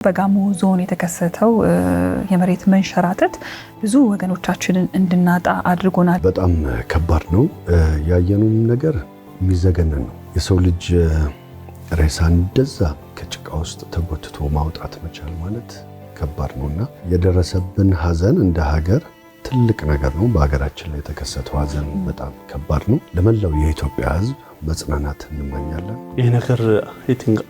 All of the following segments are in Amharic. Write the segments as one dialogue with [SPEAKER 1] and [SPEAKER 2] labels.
[SPEAKER 1] በጋሞ ዞን የተከሰተው የመሬት መንሸራተት ብዙ ወገኖቻችንን እንድናጣ አድርጎናል።
[SPEAKER 2] በጣም ከባድ ነው። ያየነው ነገር የሚዘገነን ነው። የሰው ልጅ ሬሳን እንደዛ ከጭቃ ውስጥ ተጎትቶ ማውጣት መቻል ማለት ከባድ ነውና የደረሰብን ሀዘን እንደ ሀገር ትልቅ ነገር ነው። በሀገራችን ላይ የተከሰተው ሀዘን በጣም ከባድ ነው። ለመላው የኢትዮጵያ ሕዝብ መጽናናት እንመኛለን።
[SPEAKER 3] ይህ ነገር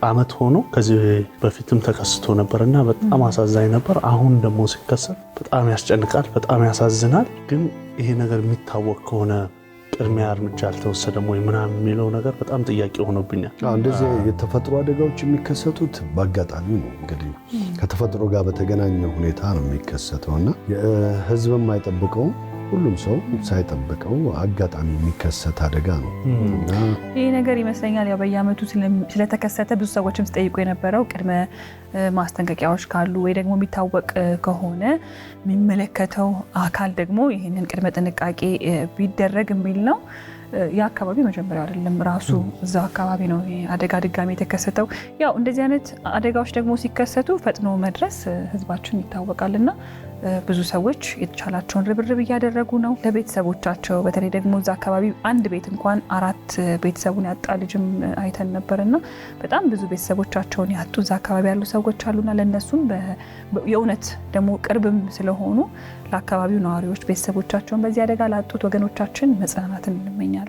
[SPEAKER 3] አመት ሆኖ ከዚህ በፊትም ተከስቶ ነበርና በጣም አሳዛኝ ነበር። አሁን ደግሞ ሲከሰት በጣም ያስጨንቃል፣ በጣም ያሳዝናል። ግን ይሄ ነገር የሚታወቅ ከሆነ ቅድሚያ እርምጃ አልተወሰደም ወይ ምናምን የሚለው ነገር በጣም ጥያቄ ሆኖብኛል።
[SPEAKER 2] እንደዚህ የተፈጥሮ አደጋዎች የሚከሰቱት በአጋጣሚ ነው። እንግዲህ ከተፈጥሮ ጋር በተገናኘ ሁኔታ ነው የሚከሰተውና የህዝብም አይጠብቀው ሁሉም ሰው ሳይጠብቀው አጋጣሚ የሚከሰት አደጋ ነው።
[SPEAKER 1] ይሄ ነገር ይመስለኛል ያው በየአመቱ ስለተከሰተ ብዙ ሰዎችም ሲጠይቁ የነበረው ቅድመ ማስጠንቀቂያዎች ካሉ ወይ ደግሞ የሚታወቅ ከሆነ የሚመለከተው አካል ደግሞ ይሄንን ቅድመ ጥንቃቄ ቢደረግ የሚል ነው። የአካባቢ መጀመሪያው አይደለም፣ ራሱ እዛው አካባቢ ነው አደጋ ድጋሚ የተከሰተው። ያው እንደዚህ አይነት አደጋዎች ደግሞ ሲከሰቱ ፈጥኖ መድረስ ህዝባችን ይታወቃልና ብዙ ሰዎች የተቻላቸውን ርብርብ እያደረጉ ነው ለቤተሰቦቻቸው። በተለይ ደግሞ እዛ አካባቢ አንድ ቤት እንኳን 4 ቤተሰቡን ያጣ ልጅም አይተን ነበርና በጣም ብዙ ቤተሰቦቻቸውን ያጡ እዛ አካባቢ ያሉ ሰዎች አሉና ለነሱም የእውነት ደግሞ ቅርብም ስለሆኑ ለአካባቢው ነዋሪዎች ቤተሰቦቻቸውን በዚህ አደጋ ላጡት ወገኖቻችን መጽናናትን እንመኛለን።